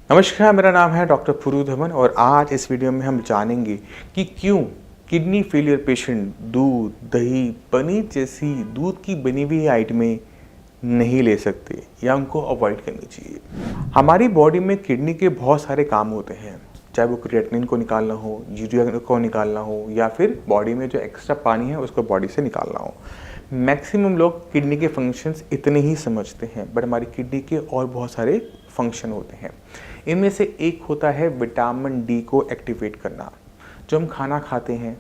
नमस्कार, मेरा नाम है डॉक्टर पुरू धवन और आज इस वीडियो में हम जानेंगे कि क्यों किडनी फेलियर पेशेंट दूध, दही, पनीर जैसी दूध की बनी हुई आइटमें नहीं ले सकते या उनको अवॉइड करनी चाहिए। हमारी बॉडी में किडनी के बहुत सारे काम होते हैं, चाहे वो क्रिएटिनिन को निकालना हो, यूरिया को निकालना हो या फिर बॉडी में जो एक्स्ट्रा पानी है उसको बॉडी से निकालना हो। मैक्सिमम लोग किडनी के फंक्शंस इतने ही समझते हैं, बट हमारी किडनी के और बहुत सारे फंक्शन होते हैं। इनमें से एक होता है विटामिन डी को एक्टिवेट करना। जो हम खाना खाते हैं,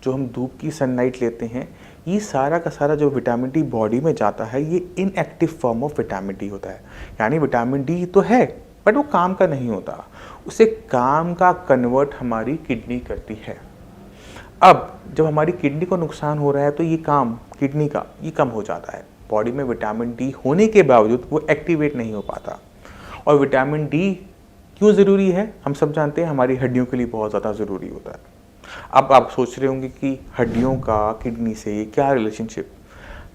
जो हम धूप की सनलाइट लेते हैं, ये सारा का सारा जो विटामिन डी बॉडी में जाता है, ये inactive form of vitamin D होता है। यानी विटामिन डी तो है बट वो काम का नहीं होता, उसे काम का कन्वर्ट हमारी किडनी करती है। अब जब हमारी किडनी को नुकसान हो रहा है तो ये काम किडनी का ये कम हो जाता है। बॉडी में विटामिन डी होने के बावजूद वो एक्टिवेट नहीं हो पाता। और विटामिन डी क्यों ज़रूरी है, हम सब जानते हैं, हमारी हड्डियों के लिए बहुत ज़्यादा ज़रूरी होता है। अब आप सोच रहे होंगे कि हड्डियों का किडनी से क्या रिलेशनशिप।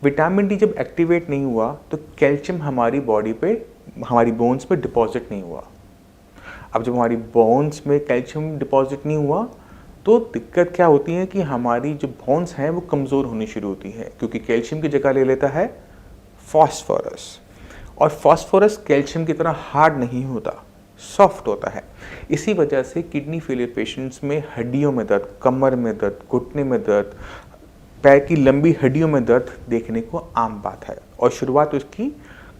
विटामिन डी जब एक्टिवेट नहीं हुआ तो कैल्शियम हमारी बॉडी पे, हमारी बोन्स पे डिपॉजिट नहीं हुआ। अब जब हमारी बोन्स में कैल्शियम डिपॉजिट नहीं हुआ तो दिक्कत क्या होती है कि हमारी जो बोन्स हैं वो कमज़ोर होनी शुरू होती है, क्योंकि कैल्शियम की जगह ले लेता है फॉस्फोरस। और फॉस्फोरस कैल्शियम की तरह हार्ड नहीं होता, सॉफ्ट होता है। इसी वजह से किडनी फेलियर पेशेंट्स में हड्डियों में दर्द, कमर में दर्द, घुटने में दर्द, पैर की लंबी हड्डियों में दर्द देखने को आम बात है। और शुरुआत उसकी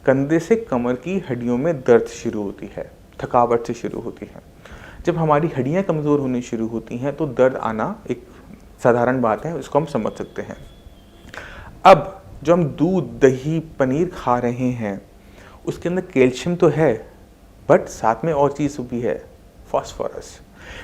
कंधे से कमर की हड्डियों में दर्द शुरू होती है, थकावट से शुरू होती है। जब हमारी हड्डियां कमज़ोर होनी शुरू होती हैं तो दर्द आना एक साधारण बात है, उसको हम समझ सकते हैं। अब जो हम दूध, दही, पनीर खा रहे हैं उसके अंदर कैल्शियम तो है, बट साथ में और चीज़ भी है, फॉस्फोरस।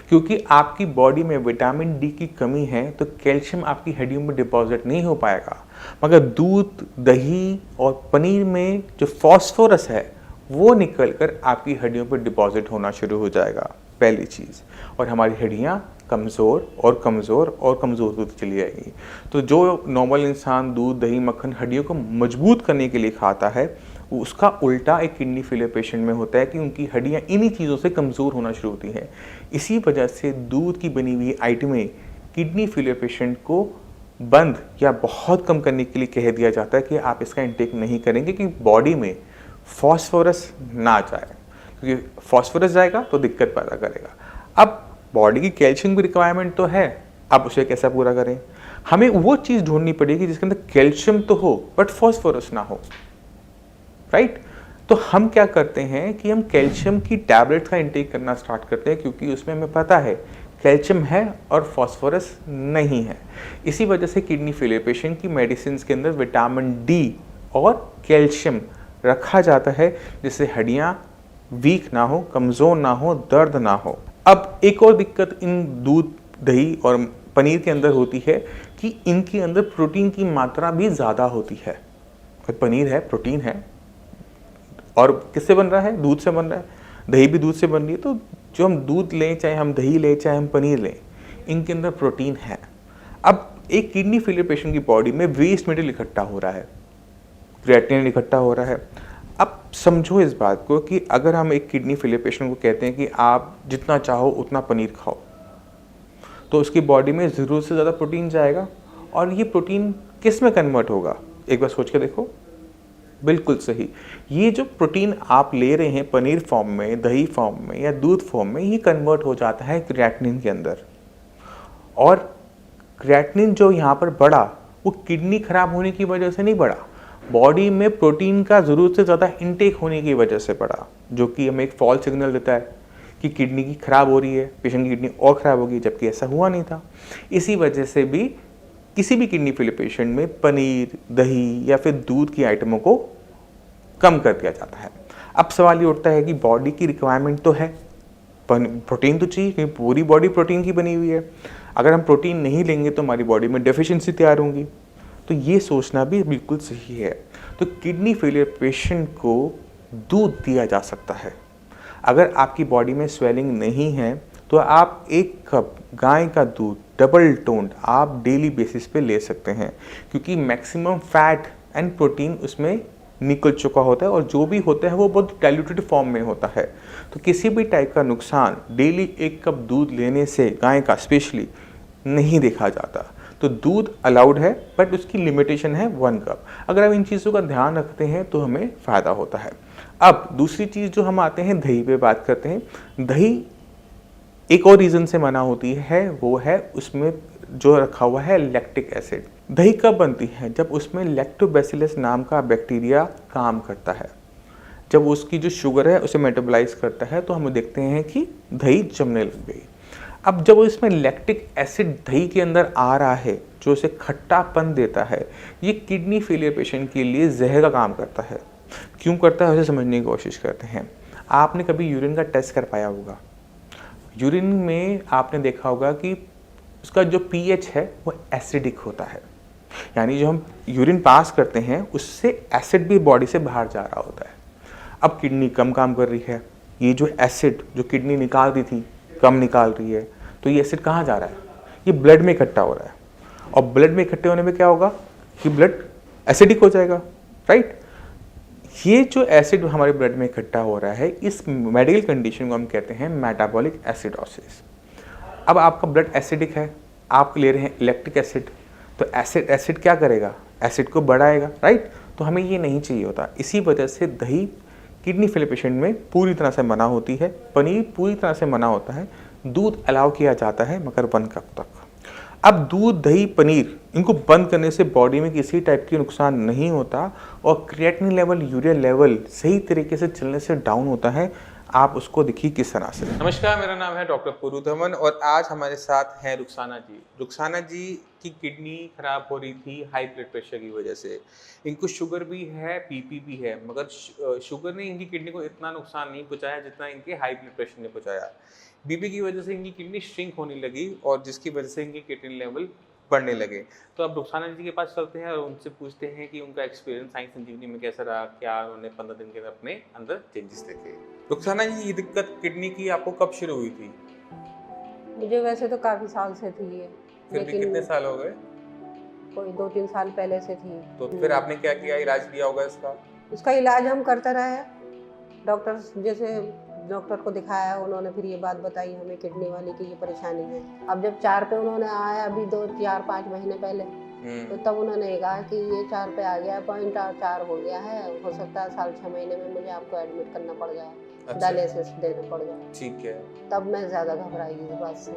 क्योंकि आपकी बॉडी में विटामिन डी की कमी है तो कैल्शियम आपकी हड्डियों में डिपॉजिट नहीं हो पाएगा, मगर दूध, दही और पनीर में जो फॉस्फोरस है वो निकलकर आपकी हड्डियों पर डिपॉजिट होना शुरू हो जाएगा, पहली चीज़। और हमारी हड्डियाँ कमज़ोर और कमज़ोर और कमज़ोर होती चली जाएगी। तो जो नॉर्मल इंसान दूध, दही, मक्खन हड्डियों को मजबूत करने के लिए खाता है, उसका उल्टा एक किडनी फेलियर पेशेंट में होता है कि उनकी हड्डियाँ इन्हीं चीज़ों से कमज़ोर होना शुरू होती हैं। इसी वजह से दूध की बनी हुई आइटमें किडनी फेलियर पेशेंट को बंद या बहुत कम करने के लिए कह दिया जाता है कि आप इसका इंटेक नहीं करेंगे कि बॉडी में फॉस्फोरस ना जाए, क्योंकि फॉस्फोरस जाएगा तो दिक्कत पैदा करेगा। अब बॉडी की कैल्शियम की रिक्वायरमेंट तो है, अब उसे कैसा पूरा करें। हमें वो चीज़ ढूंढनी पड़ेगी जिसके अंदर कैल्शियम तो हो बट फॉस्फोरस ना हो, राइट। तो हम क्या करते हैं कि हम कैल्शियम की टैबलेट्स का इंटेक करना स्टार्ट करते हैं, क्योंकि उसमें हमें पता है कैल्शियम है और फॉस्फोरस नहीं है। इसी वजह से किडनी फेलियर पेशेंट की मेडिसिन के अंदर विटामिन डी और कैल्शियम रखा जाता है, जिससे हड्डियाँ वीक ना हो, कमज़ोर ना हो, दर्द ना हो। अब एक और दिक्कत इन दूध, दही और पनीर के अंदर होती है कि इनके अंदर प्रोटीन की मात्रा भी ज़्यादा होती है। पनीर है, प्रोटीन है, और किससे बन रहा है? दूध से बन रहा है, दही भी दूध से बन रही है। तो जो हम दूध लें, चाहे हम दही लें, चाहे हम पनीर लें, इनके अंदर प्रोटीन है। अब एक किडनी फेलियर पेशेंट की बॉडी में वेस्ट मटेरियल इकट्ठा हो रहा है, क्रिएटिनिन इकट्ठा हो रहा है। अब समझो इस बात को कि अगर हम एक किडनी फेलियर पेशेंट को कहते हैं कि आप जितना चाहो उतना पनीर खाओ, तो उसकी बॉडी में ज़रूरत से ज़्यादा प्रोटीन जाएगा। और ये प्रोटीन किस में कन्वर्ट होगा, एक बार सोच के देखो। बिल्कुल सही, ये जो प्रोटीन आप ले रहे हैं पनीर फॉर्म में, दही फॉर्म में या दूध फॉर्म में, ये कन्वर्ट हो जाता है क्रिएटिनिन के अंदर। और क्रिएटिनिन जो यहाँ पर बढ़ा वो किडनी खराब होने की वजह से नहीं बढ़ा, बॉडी में प्रोटीन का ज़रूरत से ज़्यादा इनटेक होने की वजह से बढ़ा, जो कि हमें एक फॉल्स सिग्नल देता है कि किडनी की खराब हो रही है, पेशेंट की किडनी और ख़राब होगी, जबकि ऐसा हुआ नहीं था। इसी वजह से भी किसी भी किडनी फेलियर पेशेंट में पनीर, दही या फिर दूध की आइटमों को कम कर दिया जाता है। अब सवाल ये उठता है कि बॉडी की रिक्वायरमेंट तो है, प्रोटीन तो चाहिए, क्योंकि पूरी बॉडी प्रोटीन की बनी हुई है। अगर हम प्रोटीन नहीं लेंगे तो हमारी बॉडी में डेफिशिएंसी तैयार होंगी। तो ये सोचना भी बिल्कुल सही है। तो किडनी फेलियर पेशेंट को दूध दिया जा सकता है। अगर आपकी बॉडी में स्वेलिंग नहीं है तो आप 1 कप गाय का दूध डबल टोन्ड आप डेली बेसिस पे ले सकते हैं, क्योंकि मैक्सिमम फैट एंड प्रोटीन उसमें निकल चुका होता है और जो भी होता है वो बहुत डाइल्यूटेड फॉर्म में होता है। तो किसी भी टाइप का नुकसान डेली 1 कप दूध लेने से गाय का स्पेशली नहीं देखा जाता। तो दूध अलाउड है बट उसकी लिमिटेशन है 1 कप। अगर हम इन चीज़ों का ध्यान रखते हैं तो हमें फ़ायदा होता है। अब दूसरी चीज़ जो हम आते हैं दही पे बात करते हैं। दही एक और रीज़न से मना होती है, वो है उसमें जो रखा हुआ है लैक्टिक एसिड। दही कब बनती है? जब उसमें लैक्टोबैसिलस नाम का बैक्टीरिया काम करता है। जब उसकी जो शुगर है उसे मेटाबोलाइज करता है तो हम देखते हैं कि दही जमने लग गई। अब जब इसमें लैक्टिक एसिड दही के अंदर आ रहा है जो उसे खट्टापन देता है, ये किडनी फेलियर पेशेंट के लिए जहर का काम करता है। क्यों करता है उसे समझने की कोशिश करते हैं। आपने कभी यूरिन का टेस्ट कर पाया होगा। यूरिन में आपने देखा होगा कि उसका जो पीएच है वो एसिडिक होता है, यानी जो हम यूरिन पास करते हैं उससे एसिड भी बॉडी से बाहर जा रहा होता है। अब किडनी कम काम कर रही है, ये जो एसिड जो किडनी निकाल रही थी कम निकाल रही है, तो ये एसिड कहाँ जा रहा है? ये ब्लड में इकट्ठा हो रहा है और ब्लड में इकट्ठे होने में क्या होगा कि ब्लड एसिडिक हो जाएगा, राइट। ये जो एसिड हमारे ब्लड में इकट्ठा हो रहा है, इस मेडिकल कंडीशन को हम कहते हैं मेटाबॉलिक एसिडोसिस। अब आपका ब्लड एसिडिक है, आप ले रहे हैं इलेक्ट्रिक एसिड, तो एसिड क्या करेगा? एसिड को बढ़ाएगा, राइट। तो हमें ये नहीं चाहिए होता। इसी वजह से दही किडनी फेलियर पेशेंट में पूरी तरह से मना होती है। पनीर पूरी तरह से मना होता है। दूध अलाउ किया जाता है मगर 1 कप तक। अब दूध, दही, पनीर इनको बंद करने से बॉडी में किसी टाइप की नुकसान नहीं होता और क्रिएटिनिन लेवल, यूरिया लेवल सही तरीके से चलने से डाउन होता है। आप उसको देखिए किस तरह से। नमस्कार, मेरा नाम है डॉक्टर पुरुधमन और आज हमारे साथ हैं रुखसाना जी। रुखसाना जी की किडनी खराब हो रही थी हाई ब्लड प्रेशर की वजह से। इनको शुगर भी है, पीपी भी है, मगर शुगर ने इनकी किडनी को इतना नुकसान नहीं पहुंचाया जितना इनके हाई ब्लड प्रेशर ने पहुंचाया। बीपी की वजह से इनकी किडनी श्रिंक होने लगी और जिसकी वजह से इनकी क्रिएटिनिन लेवल बढ़ने लगे। तो अब रुखसाना जी के पास चलते हैं और उनसे पूछते हैं कि उनका एक्सपीरियंस साई संजीवनी में कैसा रहा, क्या उन्होंने 15 दिन के अंदर अपने अंदर चेंजेस देखे। रुखसाना जी, ये दिक्कत किडनी की आपको कब शुरू हुई थी? मुझे वैसे तो काफी साल से थी ये, फिर भी कितने साल हो गए? कोई 2-3 साल पहले से थी। तो फिर आपने क्या किया, इलाज लिया होगा इसका? उसका इलाज हम करते रहे। डॉक्टर को दिखाया, उन्होंने फिर ये बात बताई हमें किडनी वाली की ये परेशानी है। अब जब 4 पे उन्होंने आया अभी 2-4-5 महीने पहले, तो तब उन्होंने कहा कि ये 4 पे आ गया, पॉइंट 4 हो गया है, हो सकता है 6.5 महीने में मुझे आपको एडमिट करना पड़ जाए, डायलिसिस देना पड़ जाए। ठीक है। तब मैं ज्यादा घबराई इस बात से।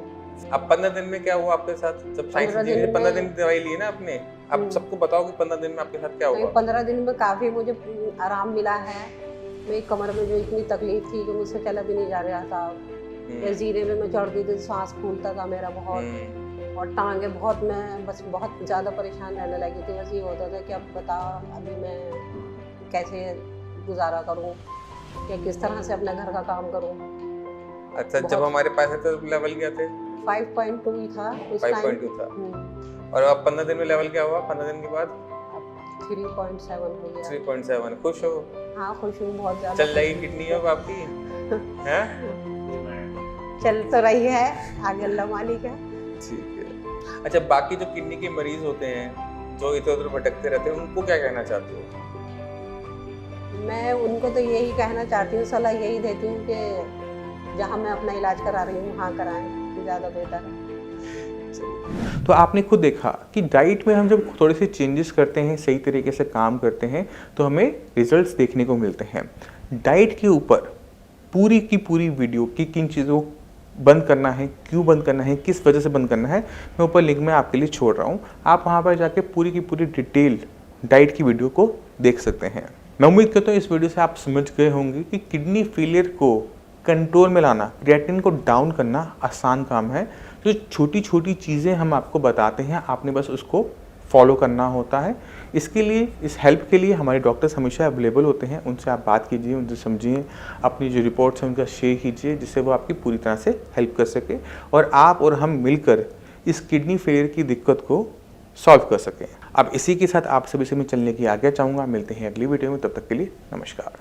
अब 15 दिन में क्या हुआ आपके साथ? जब 15 दिन दवाई ली ना आपने, अब सबको बताओ कि 15 दिन में आपके साथ क्या हुआ? 15 दिन में काफी मुझे आराम मिला है। मेरी कमर में जो इतनी तकलीफ थी कि मुझसे चला भी नहीं जा रहा था। जीरे में मैं चढ़ती थी, सांस फूलता था मेरा बहुत, और टांगे बहुत, मैं बस बहुत ज़्यादा परेशान रहने लगी थी। बस ये होता था कि अब बताओ अभी मैं कैसे गुजारा करूँ या किस तरह से अपने घर का काम करूँ। अच्छा, जब हमारे पास है तो लेवल क्या थे? 5.2 ही था उस टाइम। 5.2 था। और अब 15 दिन में लेवल क्या हुआ? 15 दिन के बाद 3.7 हो गया। 3.7। खुश हो? हाँ, खुश हूँ बहुत ज़्यादा। चल रही किडनी अब आपकी हैं? चल तो रही है, आगे अल्लाह मालिक है। ठीक है। अच्छा, बाकी जो किडनी के मरीज होते हैं जो इधर उधर भटकते रहते हैं, उनको क्या कहना चाहते हो? मैं उनको तो यही कहना चाहती हूँ, सलाह यही देती हूँ कि जहाँ मैं अपना इलाज करा रही हूँ वहाँ कराएं, ज़्यादा बेहतर है। तो आपने खुद देखा कि डाइट में हम जब थोड़े से चेंजेस करते हैं, सही तरीके से काम करते हैं, तो हमें रिजल्ट्स देखने को मिलते हैं। डाइट के ऊपर पूरी की पूरी वीडियो कि किन चीज़ों को बंद करना है, क्यों बंद करना है, किस वजह से बंद करना है, मैं ऊपर लिंक में आपके लिए छोड़ रहा हूँ। आप वहाँ पर जाके पूरी की पूरी डिटेल डाइट की वीडियो को देख सकते हैं। मैं उम्मीद करता हूँ इस वीडियो से आप समझ गए होंगे कि किडनी फेलियर को कंट्रोल में लाना, क्रिएटिनिन को डाउन करना आसान काम है। जो छोटी छोटी चीज़ें हम आपको बताते हैं, आपने बस उसको फॉलो करना होता है। इसके लिए, इस हेल्प के लिए हमारे डॉक्टर्स हमेशा अवेलेबल होते हैं। उनसे आप बात कीजिए, उनसे समझिए, अपनी जो रिपोर्ट्स हैं उनका शेयर कीजिए, जिससे वो आपकी पूरी तरह से हेल्प कर सके और आप और हम मिलकर इस किडनी फेलियर की दिक्कत को सॉल्व कर सकें। अब इसी के साथ आप सभी से मैं चलने की आज्ञा चाहूँगा। मिलते हैं अगली वीडियो में, तब तक के लिए नमस्कार।